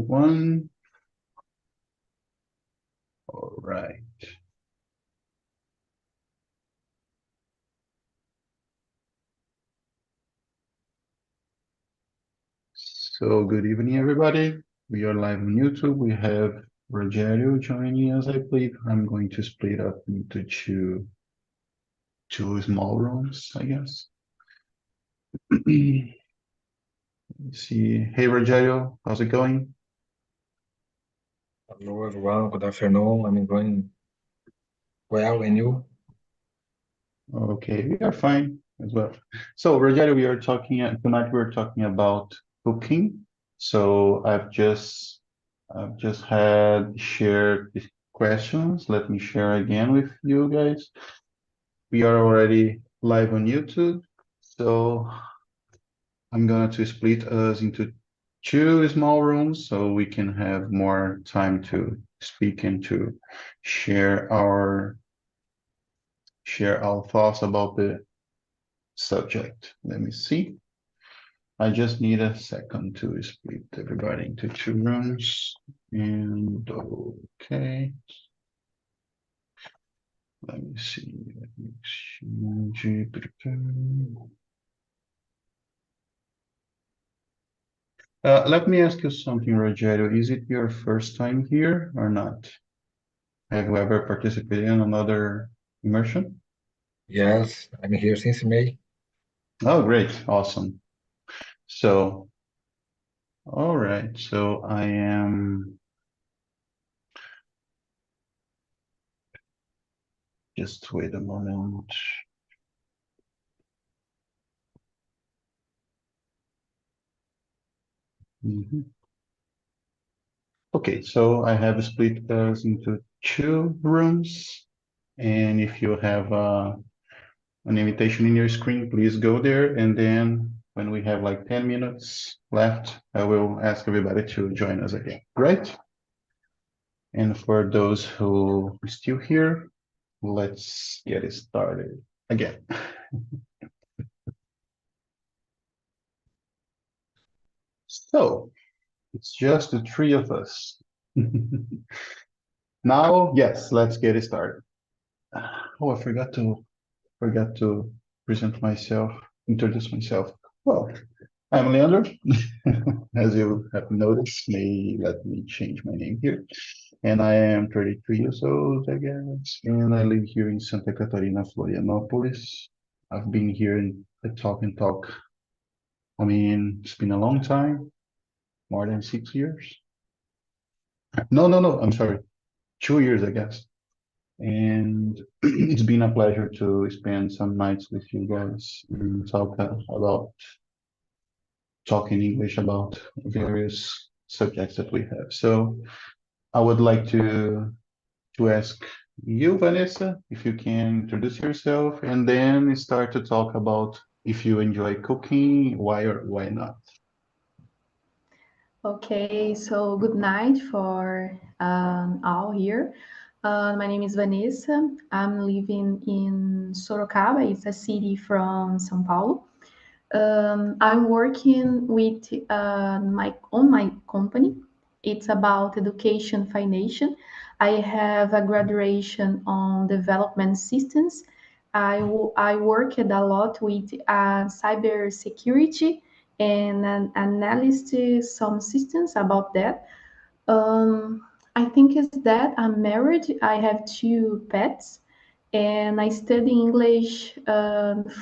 everyone. All right. So good evening, everybody. We are live on YouTube. We have Rogério joining us, I believe. I'm going to split up into two small rooms, I guess. Let's see. Hey, Rogério, how's it going? Hello everyone, good afternoon. I'm going well, and you? Okay, we are fine as well. So, Rogério, we are talking tonight. We're talking about cooking. So, I've just had shared these questions. Let me share again with you guys. We are already live on YouTube, so I'm going to split us into two small rooms so we can have more time to speak and to share our thoughts about the subject. Let me see. I just need a second to split everybody into two rooms. And okay, let me see. Let me exchange. Let me ask you something, Rogério. Is it your first time here or not? Have you ever participated in another immersion? Yes, I'm here since May. Oh, great. Awesome. So, all right. So I am just wait a moment. Mhm. Okay, so I have split us into two rooms. And if you have an invitation in your screen, please go there. And then when we have like 10 minutes left, I will ask everybody to join us again, right? And for those who are still here, let's get it started again. So it's just the three of us. Now, yes, let's get it started. Oh, I forgot to present myself, introduce myself. Well, I'm Leandro. As you have noticed, let me change my name here. And I am 33 years old, I guess, and I live here in Santa Catarina, Florianopolis. I've been here in the Talk and Talk. I mean, it's been a long time, more than 6 years. No, I'm sorry, 2 years, I guess. And it's been a pleasure to spend some nights with you guys and talk about talking English about various subjects that we have. So I would like to ask you, Vanessa, if you can introduce yourself and then start to talk about if you enjoy cooking, why or why not. Okay, so good night for all here. My name is Vanessa. I'm living in Sorocaba. It's a city from São Paulo. I'm working with my company. It's about education financial. I have a graduation on development systems. I worked a lot with cyber security and an analysis some systems about that. I think it's that I'm married. I have two pets, and I study English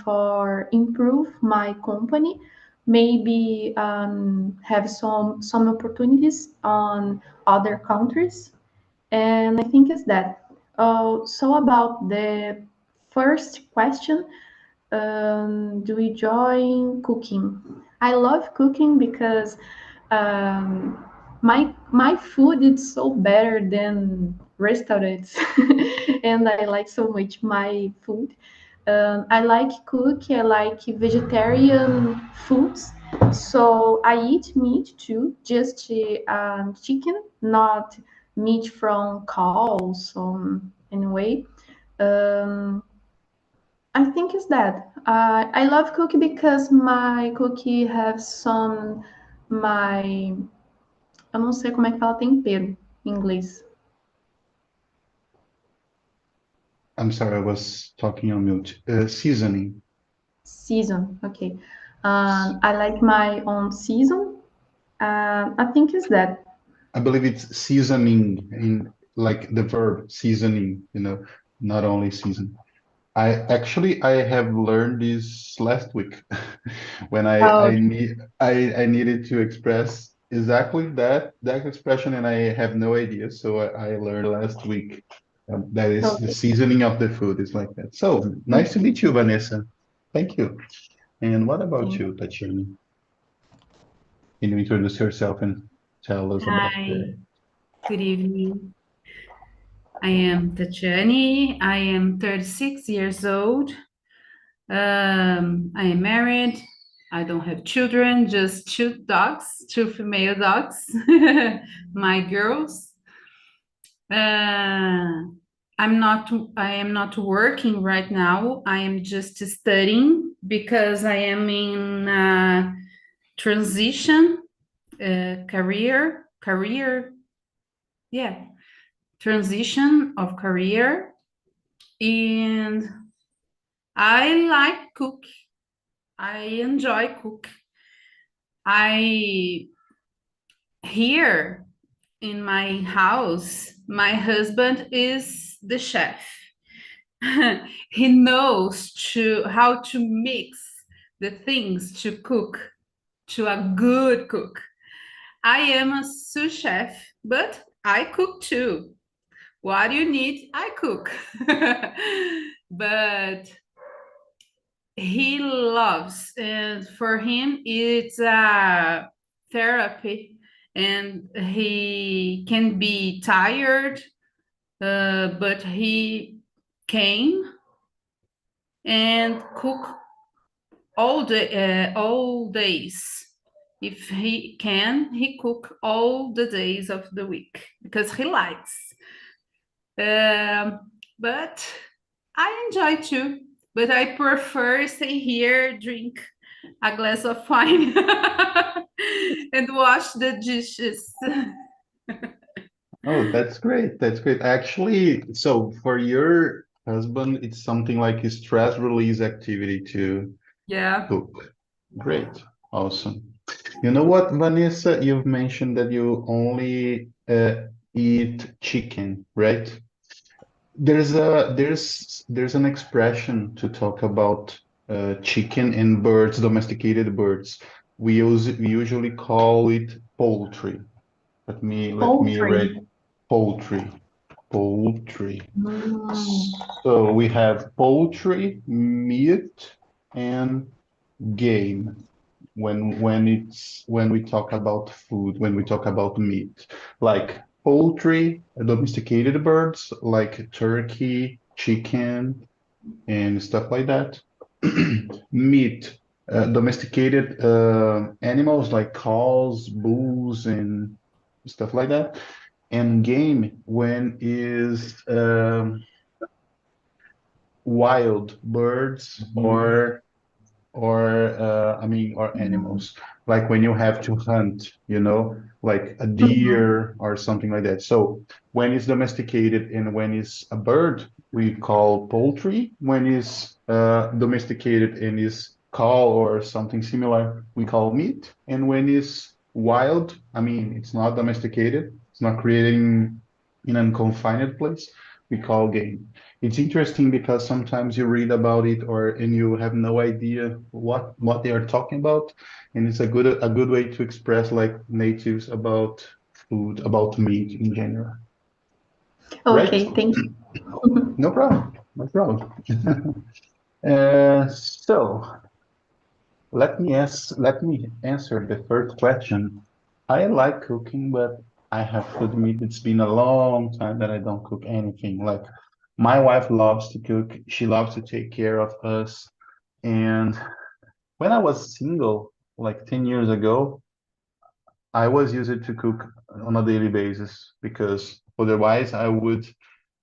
for improve my company. Maybe have some opportunities on other countries, and I think it's that. So about the first question, do we enjoy cooking? I love cooking because um, my food is so better than restaurants, and I like so much my food. I like cook. I like vegetarian foods, so I eat meat too, just chicken, not meat from cows. Anyway. Um, I think it's that. I love cookie because my cookie have some my Eu não sei como é que fala tempero em inglês. I'm sorry, I was talking on mute. Seasoning. Season, okay. I like my own season. I think it's that. I believe it's seasoning in like the verb seasoning, not only season. I have learned this last week when Oh, I needed to express exactly that expression and I have no idea. So I learned last week that is the okay. seasoning of the food is like that. So nice to meet you, Vanessa. Thank you. And what about Thank you, Tatiana? Can you introduce yourself and tell us about Hi, good evening. I am Tatiane. I am 36 years old. I am married. I don't have children, just two dogs, two female dogs, my girls. Uh, I am not working right now. I am just studying because I am in transition career, yeah, transition of career, and I like cook. I enjoy cook. I Here in my house, my husband is the chef. He knows to how to mix the things to cook to a good cook. I am a sous chef, but I cook too. What do you need? I cook. But he loves, and for him, it's a therapy, and he can be tired, but he came and cook all days. If he can, he cook all the days of the week because he likes. But I enjoy too. But I prefer stay here, drink a glass of wine, and wash the dishes. Oh, that's great. That's great. Actually, so for your husband, it's something like a stress release activity to Yeah. cook. Great. Awesome. You know what, Vanessa, you've mentioned that you only eat chicken, right? There's an expression to talk about chicken and birds, domesticated birds. We usually call it poultry. Let me Poultry. read poultry. Poultry. Mm. So we have poultry, meat, and game when we talk about food, when we talk about meat, like poultry, domesticated birds like turkey, chicken, and stuff like that. Meat, domesticated animals like cows, bulls, and stuff like that. And game when is wild birds or animals, like when you have to hunt, like a Mhm. deer or something like that. So when it's domesticated and when it's a bird, we call poultry. When it's domesticated and is cow or something similar, we call meat. And when it's wild, it's not domesticated, it's not creating in a confined place, we call game. It's interesting because sometimes you read about it and you have no idea what they are talking about, and it's a good way to express like natives about food, about meat in general. Right? Okay, thank you. No problem. No problem. So let me answer the first question. I like cooking, but I have to admit it's been a long time that I don't cook anything. Like my wife loves to cook. She loves to take care of us. And when I was single, like 10 years ago, I was used to cook on a daily basis because otherwise I would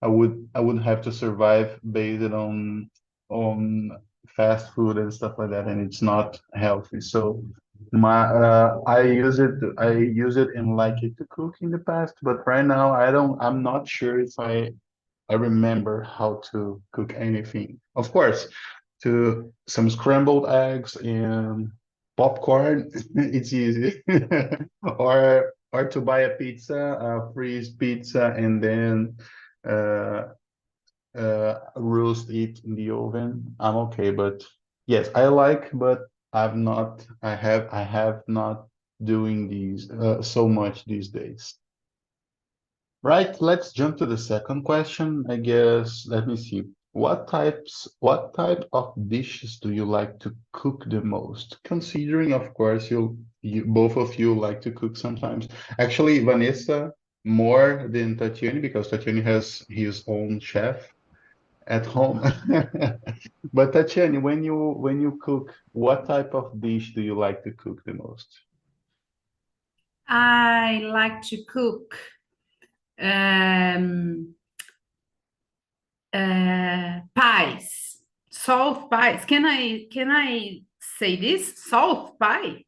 have to survive based on fast food and stuff like that, and it's not healthy. So I use it in like it to cook in the past, but right now I'm not sure if I remember how to cook anything. Of course, to some scrambled eggs and popcorn, it's easy. Or to buy a pizza, a freeze pizza, and then uh, roast it in the oven. I'm okay, but yes, I like, but I have not doing these so much these days. Right, let's jump to the second question. I guess, let me see. What type of dishes do you like to cook the most? Considering, of course, you both of you like to cook sometimes. Actually, Vanessa more than Tatiana because Tatiana has his own chef at home. But Tatiana, when you cook, what type of dish do you like to cook the most? I like to cook um, pies, salt pies. Can I say this? Salt pie?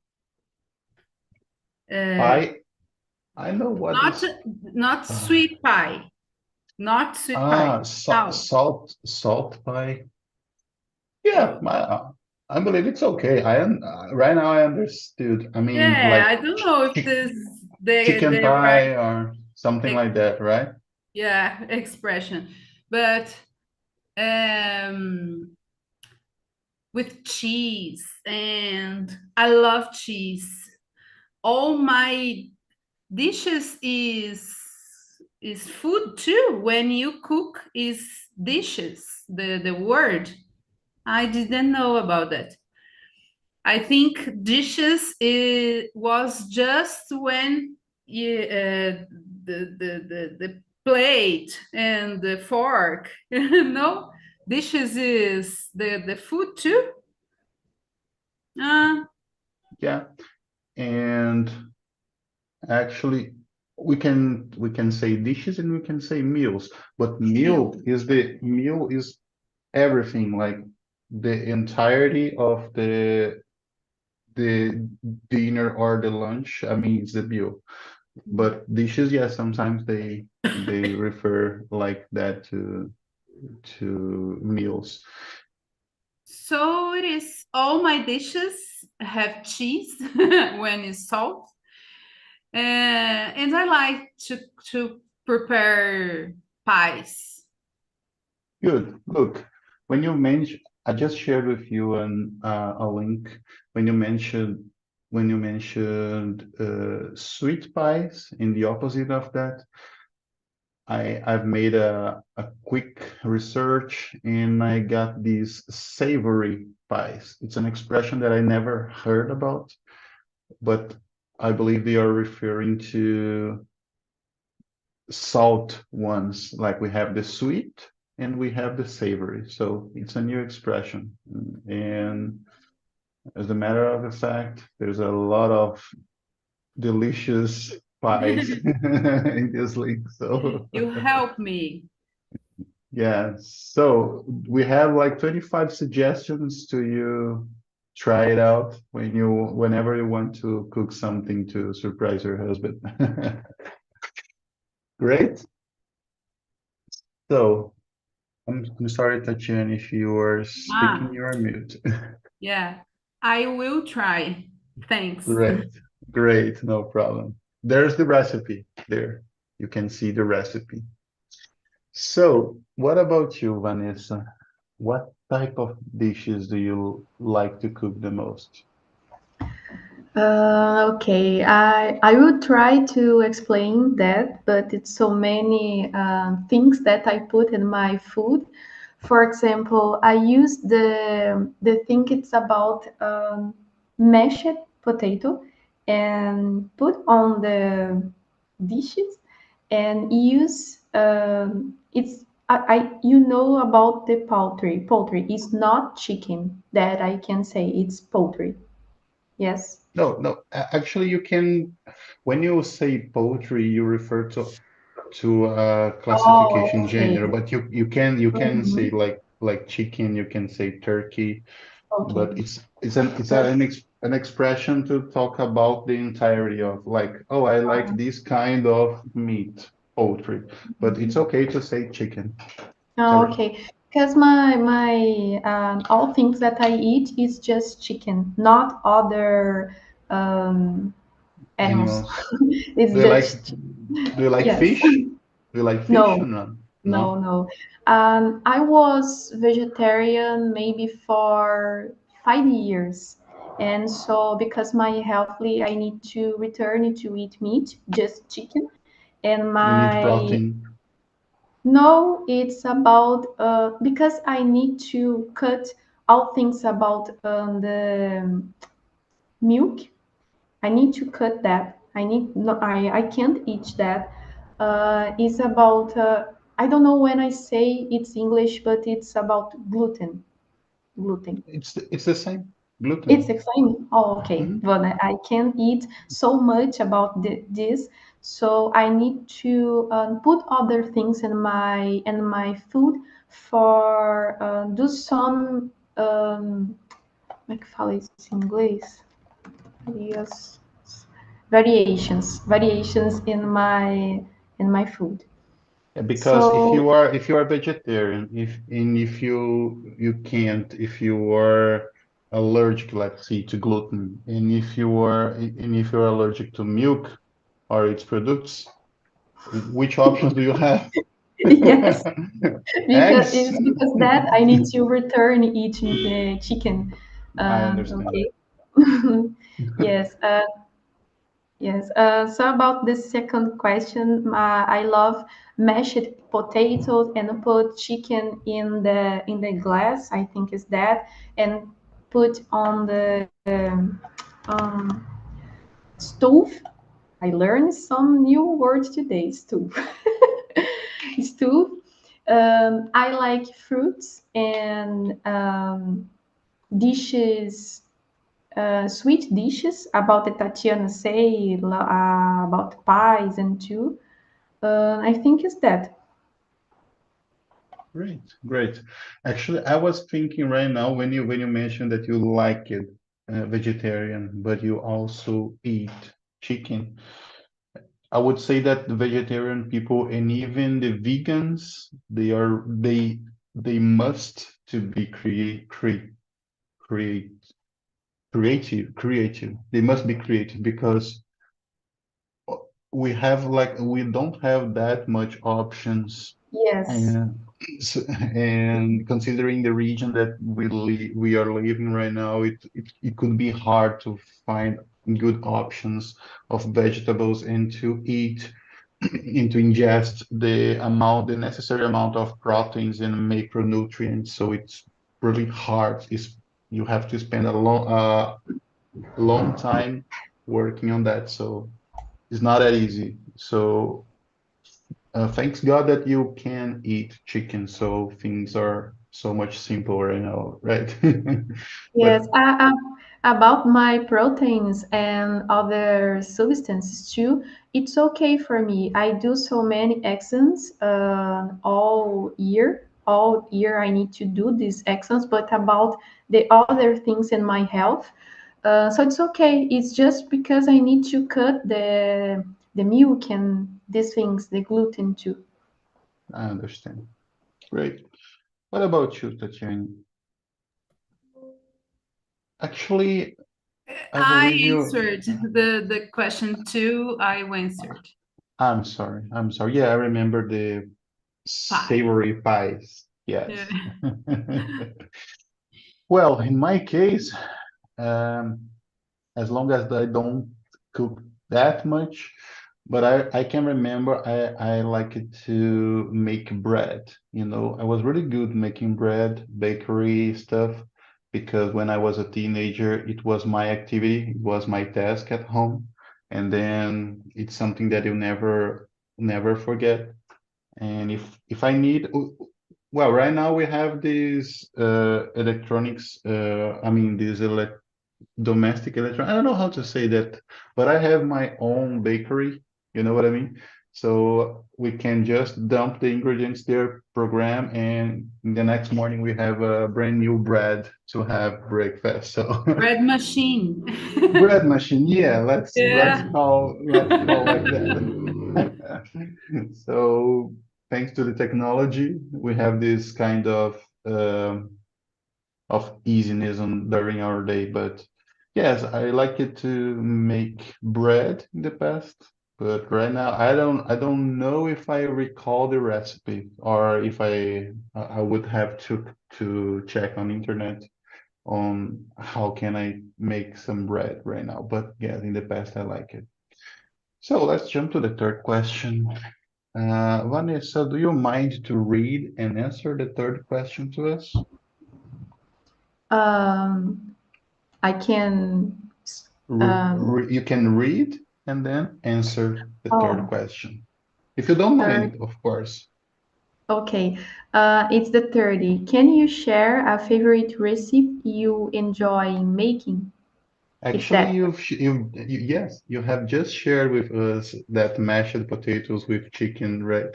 I know what Not is not pie. sweet pie. Not sweet pie. Salt. Salt pie. Yeah, Yeah. I believe it's okay. Right now I understood. I mean, Yeah, like I don't know if this chicken the pie right or something ex- like that, right? yeah expression, but um, with cheese, and I love cheese. All my dishes is food too. When you cook is dishes. The word I didn't know about that. I think dishes was just when the plate and the fork. No, dishes is the food too. Uh, Yeah. And actually, we can say dishes and we can say meals, but meal. meal is everything, like the entirety of the dinner or the lunch. I mean, it's the meal. But dishes, yeah, sometimes they refer like that to meals. So it is. All my dishes have cheese when it's salt, and I like to prepare pies. Good. Look, when you mention, I just shared with you a link when you mentioned sweet pies. In the opposite of that, I've made a quick research and I got these savory pies. It's an expression that I never heard about, but I believe they are referring to salt ones. Like we have the sweet and we have the savory. So it's a new expression. And as a matter of the fact, there's a lot of delicious pies in this link. So You help me. yeah, so we have like 25 suggestions to you try it out whenever you want to cook something to surprise your husband. Great. So I'm sorry, Tatiana, if you are speaking, Ah, you are mute. yeah, I will try. Thanks. Great, great, no problem. There's the recipe there. You can see the recipe. So, what about you, Vanessa? What type of dishes do you like to cook the most? Okay, I will try to explain that, but it's so many things that I put in my food. For example, I use the thing it's about mashed potato and put on the dishes and use it's I you know about the poultry. Poultry is not chicken that I can say it's poultry. Yes. No, no, actually you can, when you say poultry, you refer to Oh, classification okay. general, but you can say Mhm. like chicken, you can say turkey, Okay. but it's an an expression to talk about the entirety of like, oh, I like this kind of meat, poultry, but it's okay to say chicken. Oh, Sorry, okay. Because my all things that I eat is just chicken, not other animals. animals. It's Do you like just do you like yes. fish? Do you like fish or No, not? no, No? no. I was vegetarian maybe for 5 years. And so because my healthly, I need to return to eat meat, just chicken. And You need my protein. no, it's about because I need to cut all things about the milk. I need to cut that. I need no, I can't eat that. It's about I don't know when I say it's English, but it's about gluten. Gluten. It's the same. It's Gluten. exciting. Oh, okay. Mhm. But I can't eat so much about this, so I need to put other things in my food for do some como é que fala isso em inglês? Yes. Variations in my food. Yeah, because So if you are vegetarian, if you can't, if you are allergic, let's say, to gluten, and if you're allergic to milk or its products, which options do you have? yes, because Eggs? it's because that I need to return eating the chicken. I understand. Okay. Yes. Yes. So about the second question, I love mashed potatoes and put chicken in the glass. I think is that, and put on the stove. I learned some new words today. Stove. Stove. I like fruits and dishes, sweet dishes about the Tatiana say about pies and too. I think it's that. Great, great. Actually, I was thinking right now when you mentioned that you like it vegetarian, but you also eat chicken. I would say that the vegetarian people and even the vegans, they must to be create creative. They must be creative because we don't have that much options. Yes. And and considering the region that we are living right now, it could be hard to find good options of vegetables and to eat and to ingest the necessary amount of proteins and macronutrients. So it's really hard. You have to spend a long time working on that. So it's not that easy. So thanks God that you can eat chicken, so things are so much simpler right now, right? Yes, But about my proteins and other substances too, it's okay for me. I do so many exams all year. All year I need to do these exams, but about the other things in my health, so it's okay. It's just because I need to cut the milk and these things, the gluten too. I understand. Great. What about you, Tatiana? Actually, I I believe you. answered the question two. I answered I'm sorry. I'm sorry. Yeah, I remember the pie. savory pies. Yeah. Yes. Well, in my case, um, as long as I don't cook that much. But I can remember I liked to make bread. You know, I was really good making bread, bakery stuff, because when I was a teenager, it was my activity, it was my task at home. And then it's something that you never forget. And if I need, well, right now we have these electronics, I mean, these domestic electron. I don't know how to say that, but I have my own bakery. You know what I mean? So we can just dump the ingredients there, program, and the next morning we have a brand new bread to have breakfast. So Bread machine. bread machine, yeah, let's Yeah. call like that. So thanks to the technology, we have this kind of easiness during our day. But yes, I like it to make bread in the past, but right now I don't know if I recall the recipe or if I would have to check on internet on how can I make some bread right now. But yeah, in the past I like it. So let's jump to the third question. Vanessa, do you mind to read and answer the third question to us? Um, I can. You can read and then answer the third Oh, question. If you don't third. mind, of course. Okay. It's the 30. Can you share a favorite recipe you enjoy making? It's Actually, that. yes, you have just shared with us that mashed potatoes with chicken, right?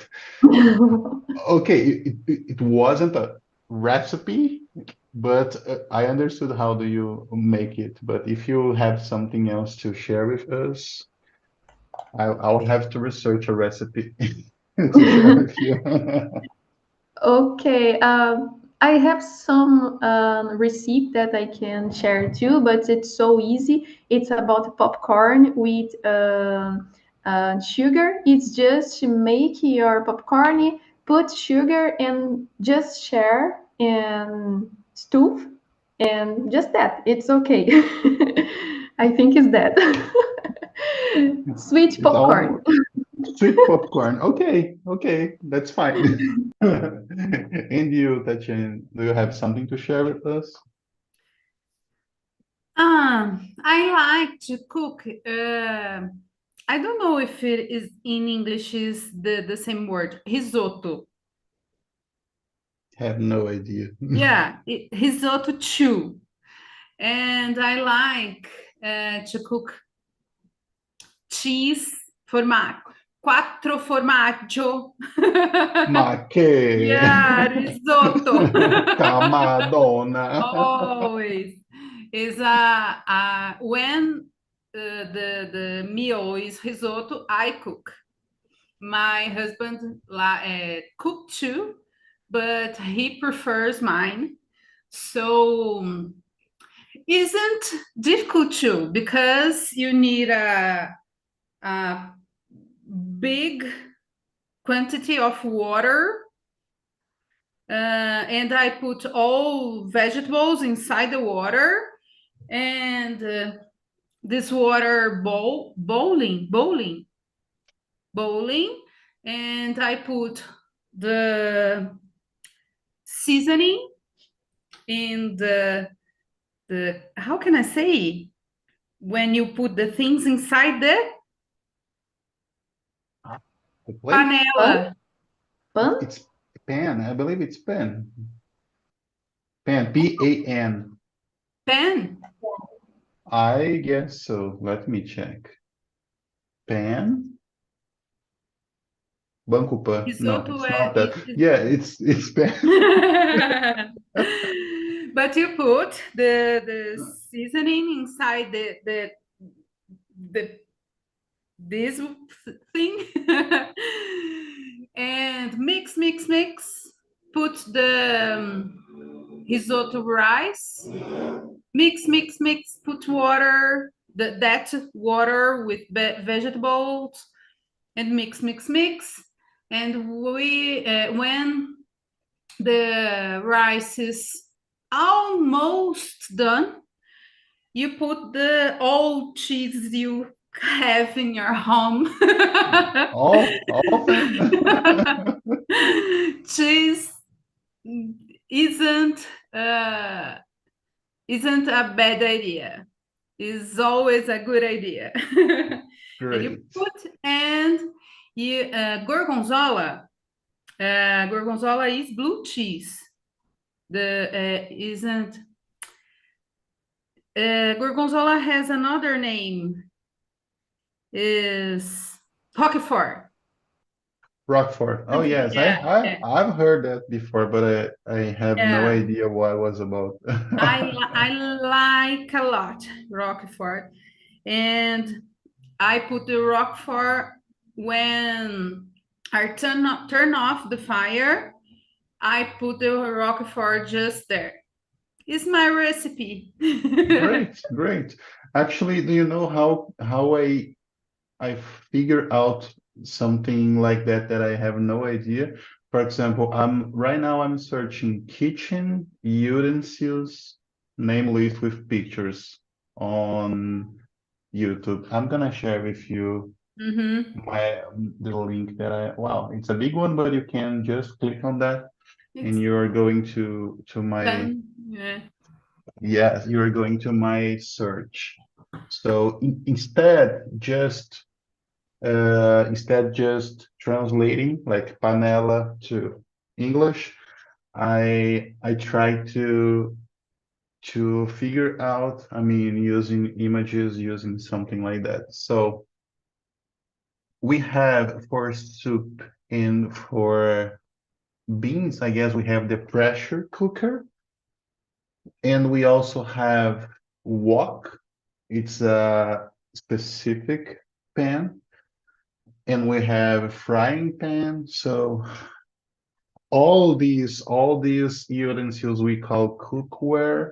Okay, it wasn't a recipe, but I understood how do you make it. But if you have something else to share with us, I'll have to research a recipe to share with you. Okay, I have some receipt that I can share too, but it's so easy. It's about popcorn with sugar. It's just to make your popcorn, put sugar and just share and stove, and just that. It's okay. I think it's that. Sweet It's popcorn. all sweet popcorn. Okay, okay, that's fine. And you, Tatiana, do you have something to share with us? I like to cook. I don't know if it is in English is the same word, risotto. Have no idea. Yeah, risotto too. And I like to cook cheese formaggio, quattro formaggio. Ma che? Yeah, risotto. Camadonna. Always is when the meal is risotto, I cook. My husband cook too, but he prefers mine. So isn't difficult too because you need a big quantity of water, and I put all vegetables inside the water, and this water boiling, and I put the seasoning in the how can I say when you put the things inside the The plate? Pan? panela. Pan? It's pan. I believe it's pan. Pan. Pan. Pan. I guess so. Let me check. Pan. Banco Pan. No, Risotto it's not is, that. Yeah, it's pan. but you put the seasoning inside the this thing and mix. Put the risotto rice. Mix. Put water, that water with vegetables, and mix. And we when the rice is almost done, you put the old cheese you have in your home. All thing. Cheese isn't uh, isn't a bad idea. It's always a good idea. And you Great. put and you gorgonzola. Gorgonzola is blue cheese. The isn't Gorgonzola has another name. Is Roquefort. Roquefort. Oh yes, Yeah, yeah, I've heard that before, but I have no yeah. idea what it was about. I like a lot Roquefort, and I put the Roquefort when I turn off the fire. I put the Roquefort just there. It's my recipe. Great, great. Actually, do you know how I figure out something like that that I have no idea? For example, right now I'm searching kitchen utensils, name list with pictures on YouTube. I'm gonna share with you Mhm. the link that wow, it's a big one, but you can just click on that and It's you're going to my fun. Yeah. yes, you're going to my search. So instead just translating like panela to English, I try to figure out, I mean, using images, using something like that. So we have for soup and for beans, I guess we have the pressure cooker, and we also have wok. It's a specific pan, and we have a frying pan. So all these utensils we call cookware.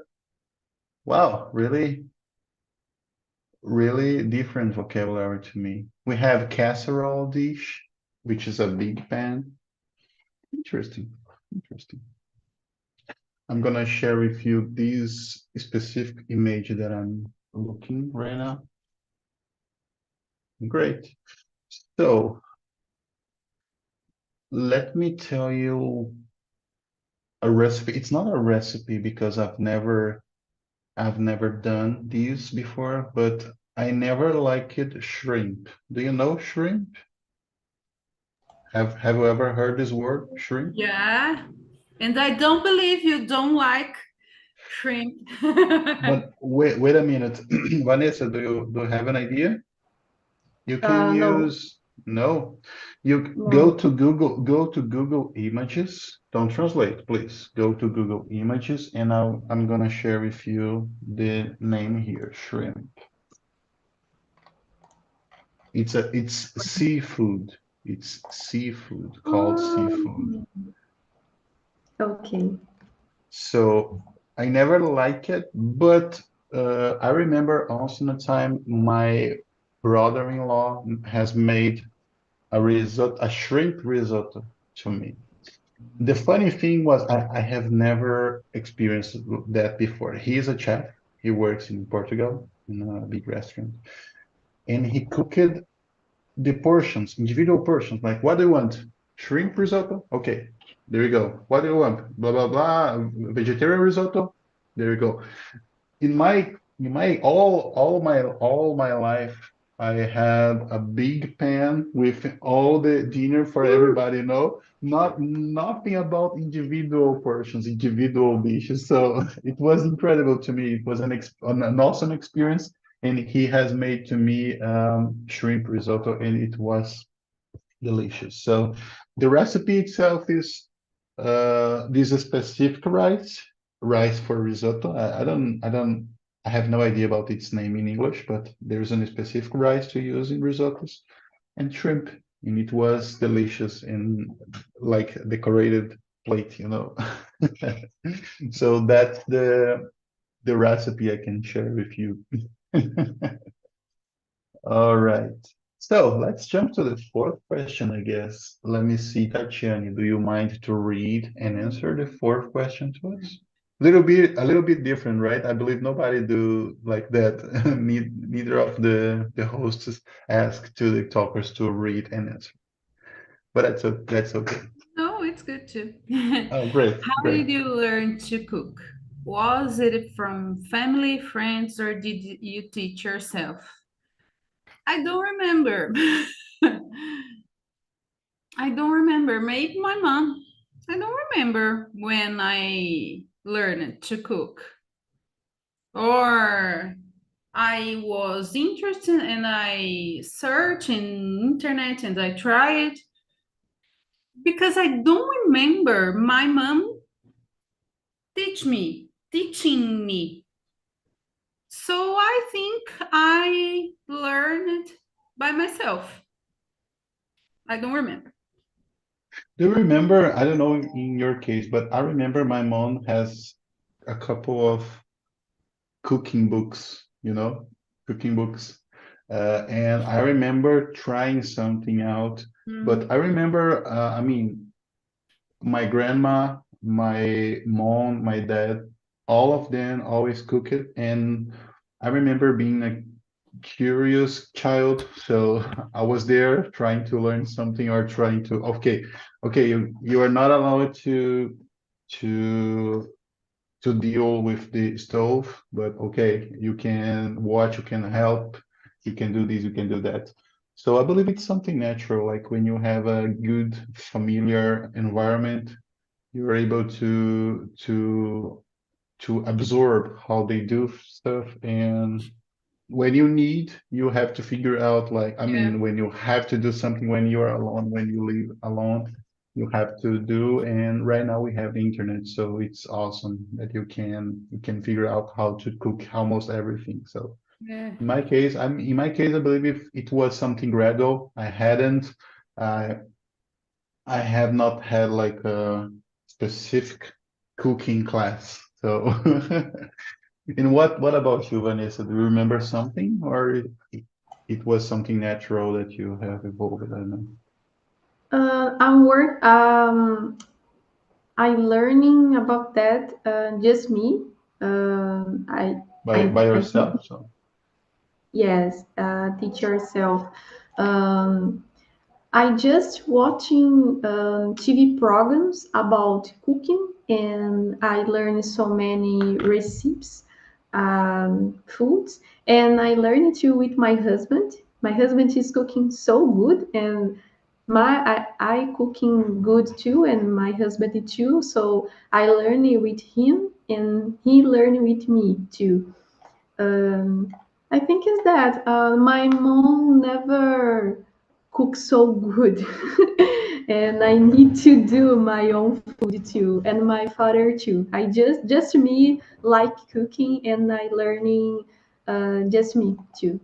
Wow, really, really different vocabulary to me. We have casserole dish, which is a big pan. Interesting, interesting. I'm gonna share with you this specific image that I'm looking right now. Great. So let me tell you a recipe. It's not a recipe because I've never done these before, but I never liked shrimp. Do you know shrimp? Have you ever heard this word, shrimp? Yeah. And I don't believe you don't like shrimp. But wait a minute. Vanessa, do you have an idea? You can No, use no. You no. Go to Google Images. Don't translate, please. Go to Google Images and I'm gonna share with you the name here, shrimp. It's seafood. It's seafood called seafood. Oh, okay. So I never like it, but I remember also in a time my brother-in-law has made a shrimp risotto to me. The funny thing was I have never experienced that before. He is a chef. He works in Portugal in a big restaurant, and he cooked the portions, individual portions. Like, what do you want? Shrimp risotto? Okay, there you go. What do you want? Blah blah blah. Vegetarian risotto? There you go. In my all my life, I had a big pan with all the dinner for everybody, nothing about individual portions, individual dishes. So it was incredible to me. It was an awesome experience, and he has made to me shrimp risotto, and it was delicious. So the recipe itself is this specific rice for risotto. I have no idea about its name in English, but there's a specific rice to use in risottos and shrimp, and it was delicious in like decorated plate. So that's the recipe I can share with you. All right. So let's jump to the fourth question, I guess. Let me see, Tatiana, do you mind to read and answer the fourth question to us? A little bit different, right? I believe nobody do like that. Neither of the hosts ask to the talkers to read and answer. But that's okay. No, it's good too. Oh, great, How great. did you learn to cook? Was it from family, friends, or did you teach yourself? I don't remember. I don't remember. Maybe my mom. I don't remember when I learned to cook. Or I was interested and I searched in internet and I tried. because I don't remember my mom teaching me. So I think I learned by myself. I don't remember. Do you remember, I don't know in your case, but I remember my mom has a couple of cooking books, cooking books. And I remember trying something out, but I remember, I mean, my grandma, my mom, my dad, all of them always cook it. And I remember being a curious child. So I was there trying to learn something or trying to, okay, you are not allowed to to deal with the stove, but okay, you can watch, you can help, you can do this, you can do that. So I believe it's something natural, like when you have a good familiar environment, you're able to absorb how they do stuff. And when you need, you have to figure out, like, I Yeah. mean, when you have to do something, when you are alone, when you live alone, you have to do. And right now we have the internet, so it's awesome that you can figure out how to cook almost everything. So Yeah. in my case, I believe if it was something gradual, I I have not had like a specific cooking class. So and what about you, Vanessa? Do you remember something, or it was something natural that you have evolved? I don't know. I'm work. I learning about that. Just me. By I think yourself, so. yes. Teach yourself. Um, I just watching TV programs about cooking, and I learned so many recipes, foods, and I learned it too with my husband. My husband is cooking so good, and I cooking good too, and my husband too. So I learned it with him, and he learned with me too. Um, I think is that my mom never cooked so good, and I need to do my own food too, and my father too. I just me like cooking, and I learning just me too.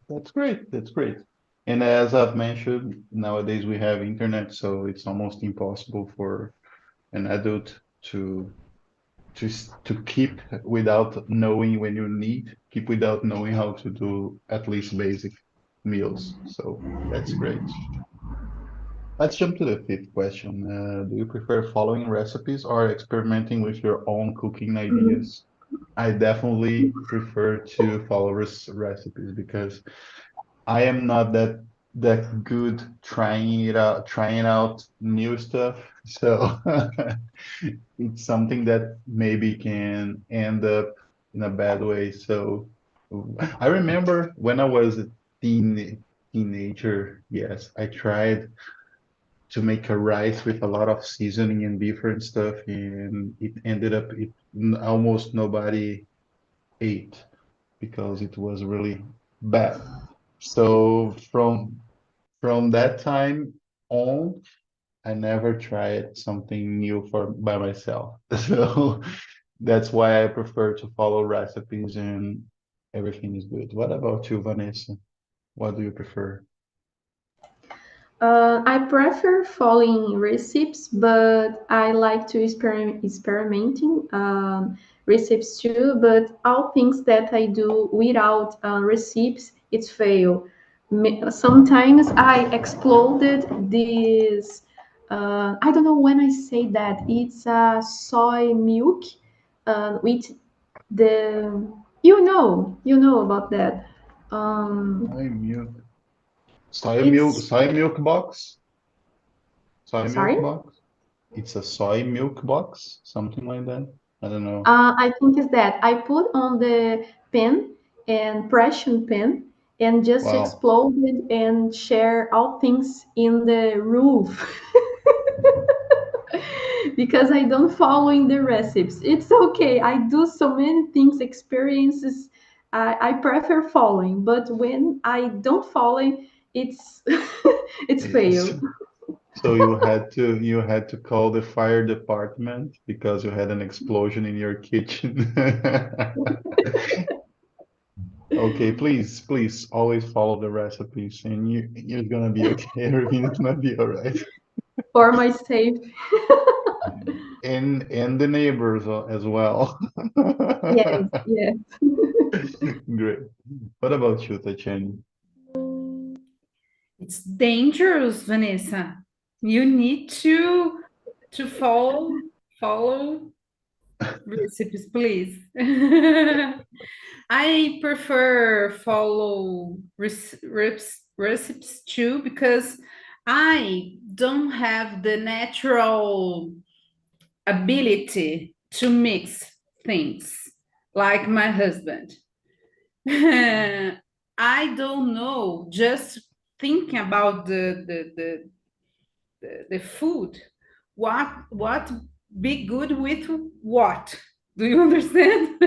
That's great. That's great. And as I've mentioned, nowadays we have internet, so it's almost impossible for an adult to keep without knowing when you need, keep without knowing how to do at least basic meals. So that's great. Let's jump to the fifth question. Do you prefer following recipes or experimenting with your own cooking Mhm. ideas? I definitely prefer to follow recipes because I am not that good trying out new stuff. So it's something that maybe can end up in a bad way. So I remember when I was a teenager, yes, I tried to make a rice with a lot of seasoning and different stuff, and it ended up almost nobody ate because it was really bad. So from that time on, I never tried something new for by myself. So that's why I prefer to follow recipes and everything is good. What about you, Vanessa? What do you prefer? I prefer following recipes, but I like to experimenting recipes too. But all things that I do without recipes, it's fail. Sometimes I exploded this. I don't know when I say that it's soy milk with the you know about that. Um, Soy milk. Soy milk, it's soy milk box? Soy milk sorry. box? It's a soy milk box, something like that. I don't know. I think is that I put on the pen and pressure pen and just Wow. exploded and share all things in the roof because I don't follow in the recipes. It's okay. I do so many things, experiences. I prefer following, but when I don't follow, it's it's It's fail. So you had to call the fire department because you had an explosion in your kitchen. Okay, please always follow the recipes and you're gonna be okay. Everything's gonna be all right. For my safety. And the neighbors as well. Yes, yes. Great. What about you, Tatiana? It's dangerous, Vanessa. You need to follow recipes, please. I prefer follow recipes too because I don't have the natural ability to mix things like my husband. I don't know, just thinking about the food, what be good with what? Do you understand?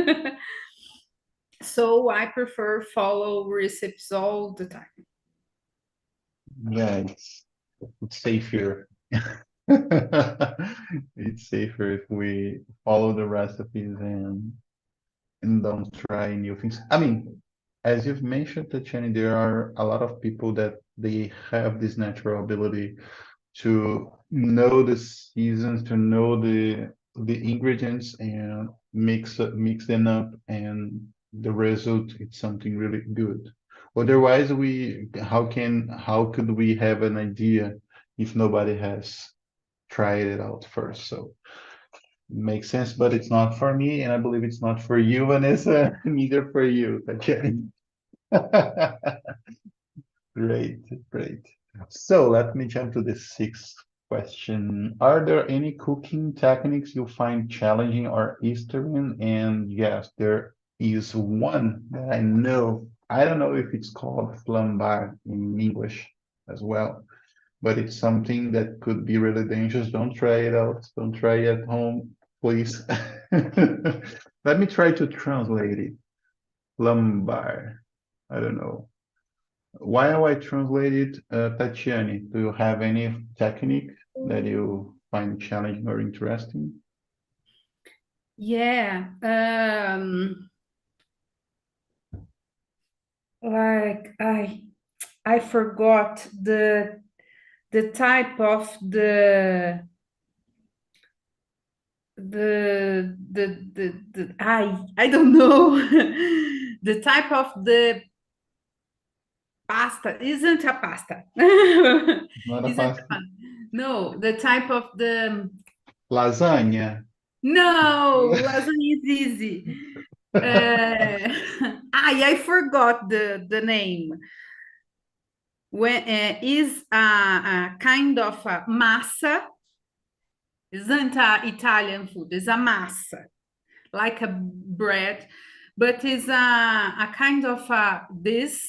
So I prefer follow recipes all the time. Yeah, it's safer. It's safer if we follow the recipes and don't try new things. I mean, as you've mentioned, Tatiana, there are a lot of people that they have this natural ability to know the seasons, to know the ingredients and mix them up, and the result it's something really good. Otherwise, how could we have an idea if nobody has tried it out first? So makes sense, but it's not for me, and I believe it's not for you, Vanessa, neither for you, okay? Great, great. So let me jump to the sixth question. Are there any cooking techniques you find challenging or Eastern? And yes, there is one that I know. I don't know if it's called flambar in English as well, but it's something that could be really dangerous. Don't try it out. Don't try it at home, please. Let me try to translate it. Flambar. I don't know. While I translate it, Tatiana, do you have any technique that you find challenging or interesting? Yeah, like I forgot the type of the I don't know the type of the pasta isn't a pasta. Not a Isn't pasta. no the type of the Lasagna. no lasagna is easy. I forgot the name. When is a kind of a massa, isn't a Italian food, it's a massa, like a bread, but it's a kind of this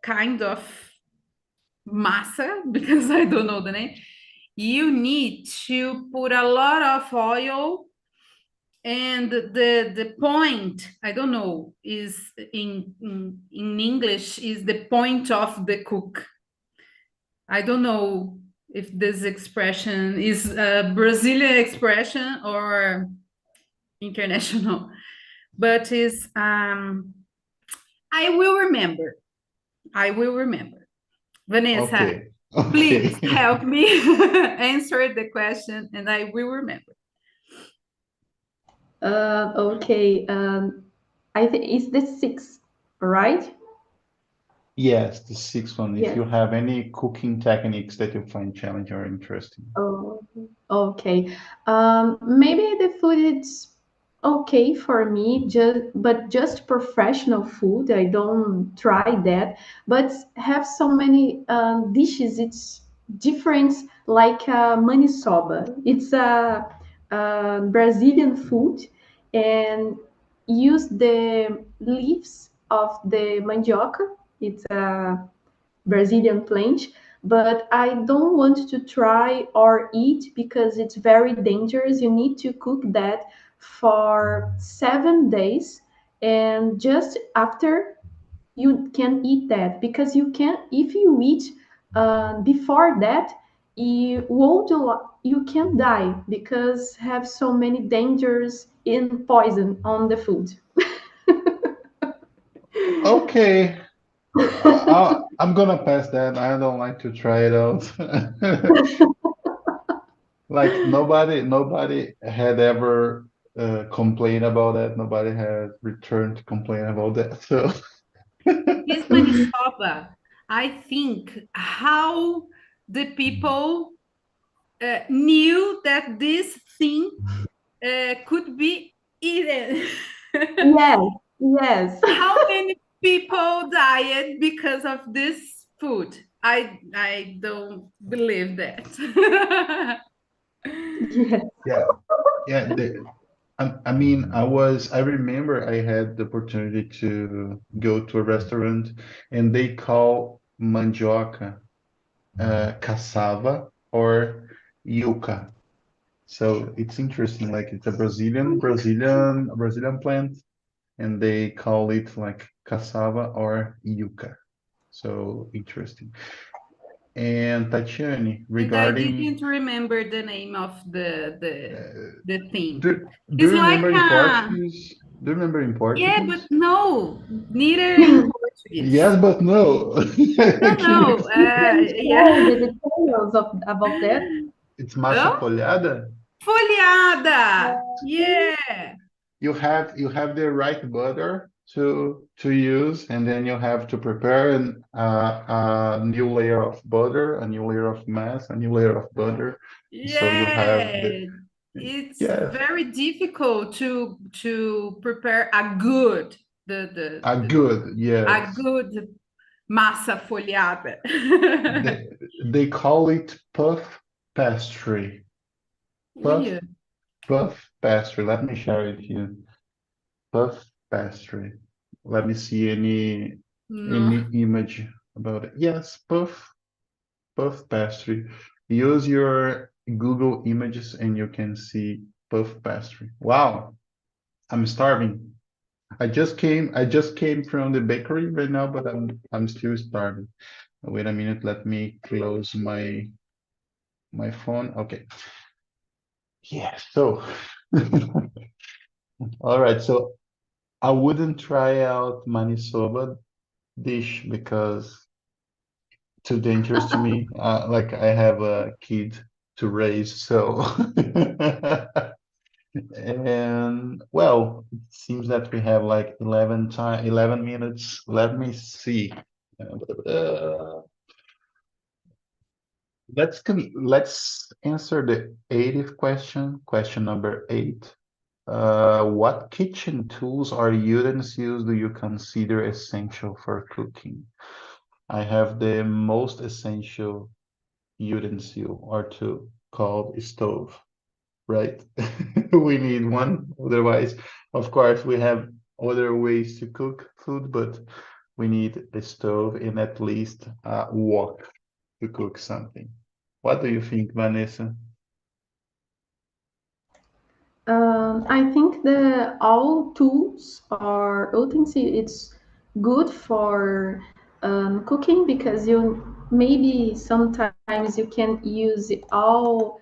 kind of massa, because I don't know the name. You need to put a lot of oil, and the point, I don't know, is in English, is the point of the cook. I don't know if this expression is a Brazilian expression or international, but is I will remember. I will remember. Vanessa, Okay. please Okay. help me answer the question, and I will remember. Okay. I think it's the sixth, right? Yes, the sixth one. If Yes. you have any cooking techniques that you find challenging or interesting. Oh, okay. Maybe the food is okay for me, just professional food. I don't try that, but have so many dishes. It's different, like maniçoba. It's a Brazilian food, and use the leaves of the mandioca. It's a Brazilian plant, but I don't want to try or eat because it's very dangerous. You need to cook that for 7 days, and just after you can eat that, because you can, if you eat before that, you can die because have so many dangers in poison on the food. Okay, I'm gonna pass that. I don't like to try it out. Like nobody had ever complained about that. Nobody had returned to complain about that. So This maniçoba, I think how the people knew that this thing could be eaten. Yes, yes. How many people died because of this food? I don't believe that. Yes. yeah, yeah. I mean, I remember I had the opportunity to go to a restaurant and they call mandioca cassava or yuca. So it's interesting, like it's a Brazilian plant, and they call it like cassava or yuca. So interesting. And Tatiani, And I regarding didn't remember the name of uh, the thing. do It's you like remember in Portuguese? Do you remember in yeah, but Portuguese? no, neither in Portuguese. Yes, but no. No, Can you no, explain? Oh, yeah. the details about that. It's massa Oh, folhada. folhada. Yeah. You have the right butter to use, and then you have to prepare a new layer of butter, a new layer of mass, a new layer of butter. So you have the Yeah, it's yes, very difficult to prepare a good a the good a yes. good massa folhada. They they call it puff pastry. Puff Weird. puff pastry. Let me share it here. Puff pastry. Let me see No. any image about it. Yes, puff pastry. Use your Google Images and you can see puff pastry. Wow, I'm starving. I just came from the bakery right now, but I'm still starving. Wait a minute, let me close my phone. Okay. Yeah, so all right, so I wouldn't try out manisoba dish because too dangerous to me. Like I have a kid to raise, so and well, it seems that we have like 11 minutes. Let me see. Uh, let's answer the 80th question, question number 8. What kitchen tools or utensils do you consider essential for cooking? I have the most essential utensil or two called stove, right? We need one. Otherwise, of course, we have other ways to cook food, but we need a stove and at least a wok to cook something. What do you think, Vanessa? I think the all tools or utensils it's good for cooking because you maybe sometimes you can use all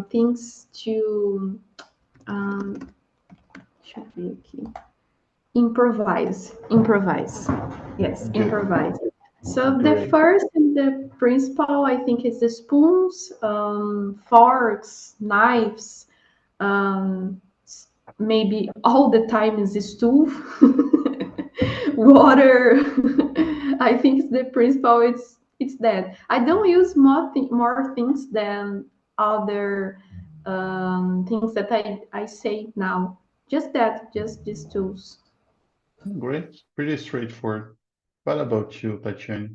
things to um, deixa eu ver aqui. Improvise. Yes, Good, improvise. So the great. first and the principal, I think, is the spoons, forks, knives, um, maybe all the time is the stove, water. I think the principal it's that. I don't use more things than other things that I say now. Just that, just these tools. Great. Pretty straightforward. What about you, Tatiana?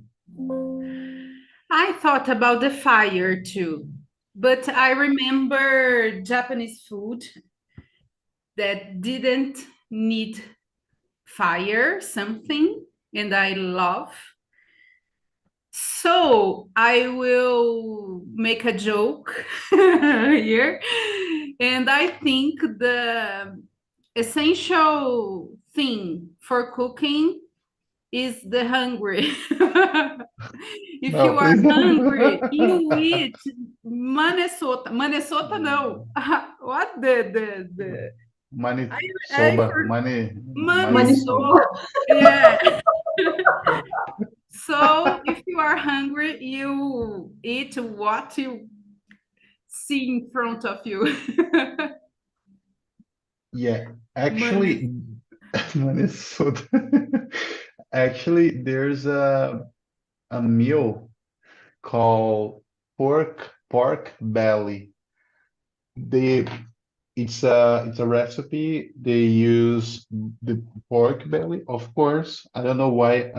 I thought about the fire too, but I remember Japanese food that didn't need fire, something, and I love. So I will make a joke here. And I think the essential thing for cooking is the hungry. If No, you are please don't. hungry, you eat Minnesota. Minnesota, no. What the Money I soba, money soba. Manitoba. yeah. So if you are hungry, you eat what you see in front of you. Yeah, Money. actually, money soda. Actually, there's a meal called pork belly. They it's a recipe. They use the pork belly, of course. I don't know why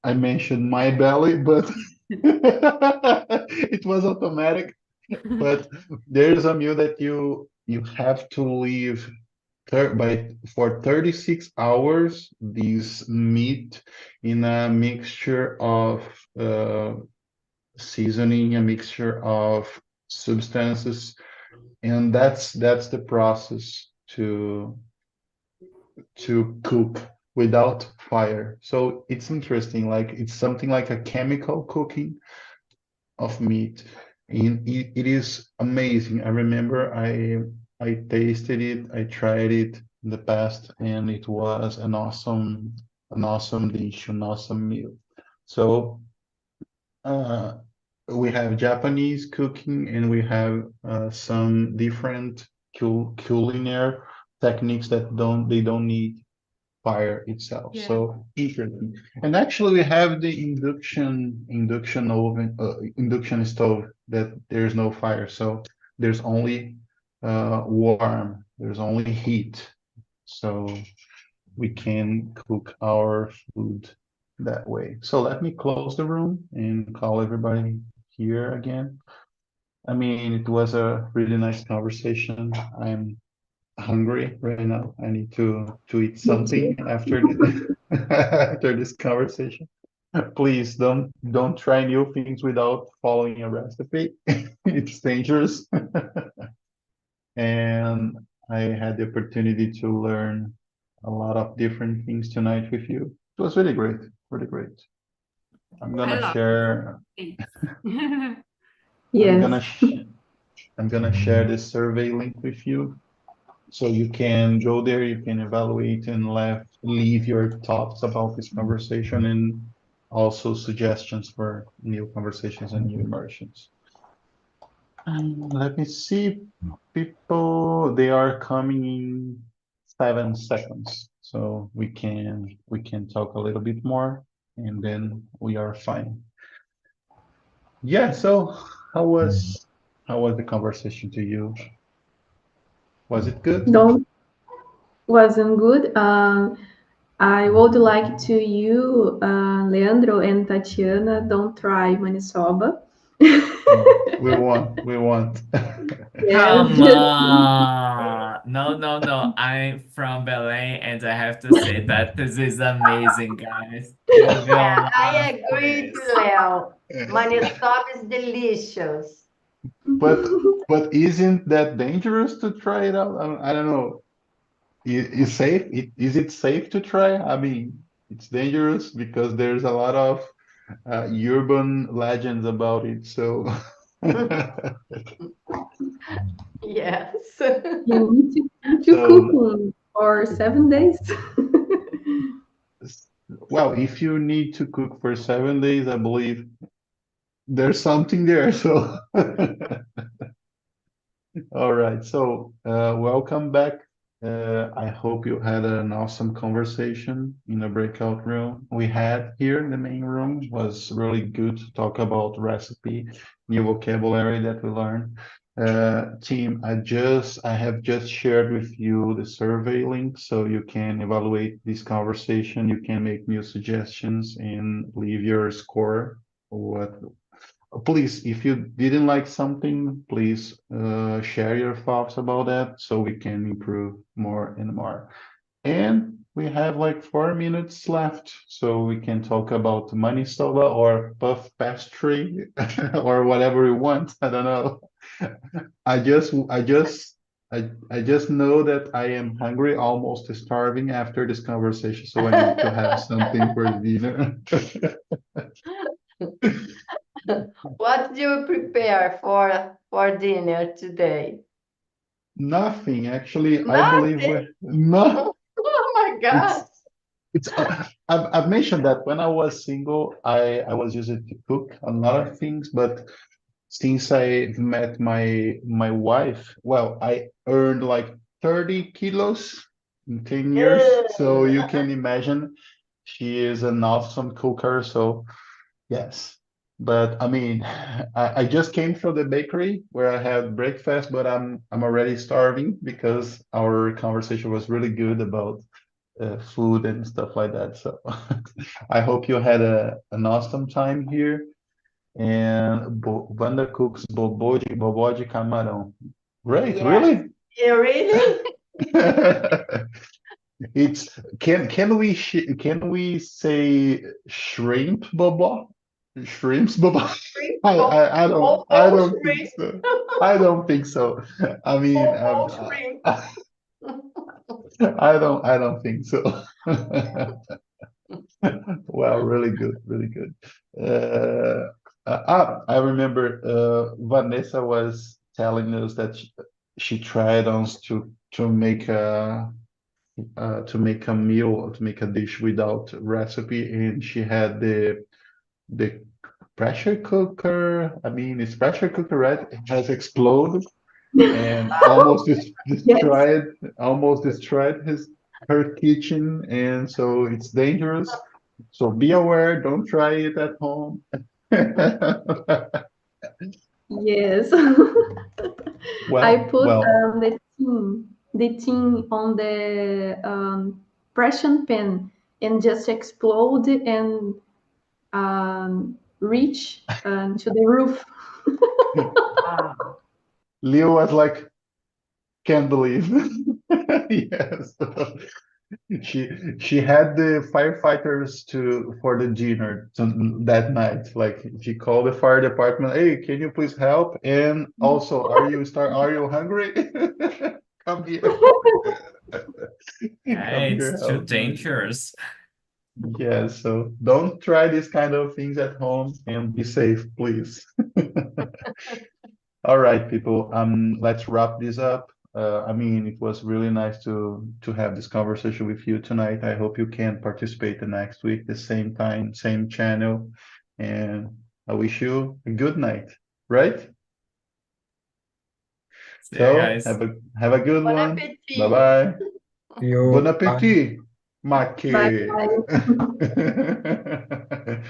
I mentioned my belly, but it was automatic. But there's a meal that you have to leave for 36 hours this meat in a mixture of uh, seasoning, a mixture of substances, and that's the process to cook without fire. So it's interesting, like it's something like a chemical cooking of meat, and it is amazing. I remember I tasted it, I tried it in the past, and it was an awesome dish, an awesome meal. So uh, we have Japanese cooking, and we have some different culinary techniques that don't need fire itself. Yeah. So interesting. And actually, we have the induction oven, induction stove that there's no fire. So there's only warm. There's only heat. So we can cook our food that way. So let me close the room and call everybody here again. I mean, it was a really nice conversation. I'm hungry right now. I need to eat something after after this conversation. Please don't try new things without following a recipe. It's dangerous. And I had the opportunity to learn a lot of different things tonight with you. It was really great, really great. I'm I gonna love share. it. I'm gonna Yes. I'm gonna share this survey link with you, so you can go there. You can evaluate and leave your thoughts about this conversation, and also suggestions for new conversations and new immersions. Let me see, people. They are coming in 7 seconds, so we can talk a little bit more, and then we are fine. Yeah. So how was the conversation to you? Was it good? Don't wasn't good. I would like to you, Leandro and Tatiana, don't try manisoba. No, we want. We want. Yes, Come just on. No, no, no. I'm from Belém and I have to say that this is amazing, guys. You Yeah, will love I agree to this. Leo. Maniçoba is delicious. But isn't that dangerous to try it out? I don't know. Is safe? Is it safe to try? I mean, it's dangerous because there's a lot of urban legends about it. So, Yes. you need to cook so for 7 days. well, if you need to cook for 7 days, I believe there's something there. So, all right. So, welcome back. I hope you had an awesome conversation in the breakout room we had here in the main room. It was really good to talk about recipe, new vocabulary that we learned. Team, I have just shared with you the survey link so you can evaluate this conversation. You can make new suggestions and leave your score. What Please, if you didn't like something, please share your thoughts about that so we can improve more and more. And we have like 4 minutes left, so we can talk about money soba or puff pastry or whatever we want. I don't know. I just I just know that I am hungry, almost starving after this conversation, so I need to have something for dinner. What do you prepare for dinner today? Nothing, actually. I believe Nothing. no. Oh my God. It's I've mentioned that when I was single, I was used to cook a lot of things, but since I met my wife, well, I earned like 30 kilos in 10 years. So you can imagine she is an awesome cooker. So yes. But I mean, I just came from the bakery where I had breakfast, but I'm already starving because our conversation was really good about food and stuff like that. So I hope you had an awesome time here. And Wanda cooks bobó de camarão. Great, Yes. really? You really? It's can we say shrimp bobó? Shrimps bobó? Shrimp, I whole don't think shrimp, so. I don't think so. I mean, whole shrimp. I don't think so. Well, really good, really good. I remember Vanessa was telling us that she tried on to make a meal, to make a dish without recipe, and she had the pressure cooker. I mean, it's pressure cooker, right? It has exploded and Yes. almost destroyed her kitchen, and so it's dangerous. So be aware, don't try it at home. Yes. I Well, put well, the tin on the pressure pan and just explode and reach to the roof. Wow. Leo was like, can't believe. Yes. She had the firefighters to for the dinner that night. Like she called the fire department. Hey, can you please help? And also, are you hungry? Come here. Come Hey, here, it's too help me. dangerous. Yeah, so don't try these kind of things at home and be safe, please. All right, people. Let's wrap this up. I mean, it was really nice to have this conversation with you tonight. I hope you can participate the next week, the same time, same channel, and I wish you a good night, right? See ya, So guys. have a good Bon one. Bye appetit. bye. See you. Bon Bye. appetit, ma Bye kid. bye.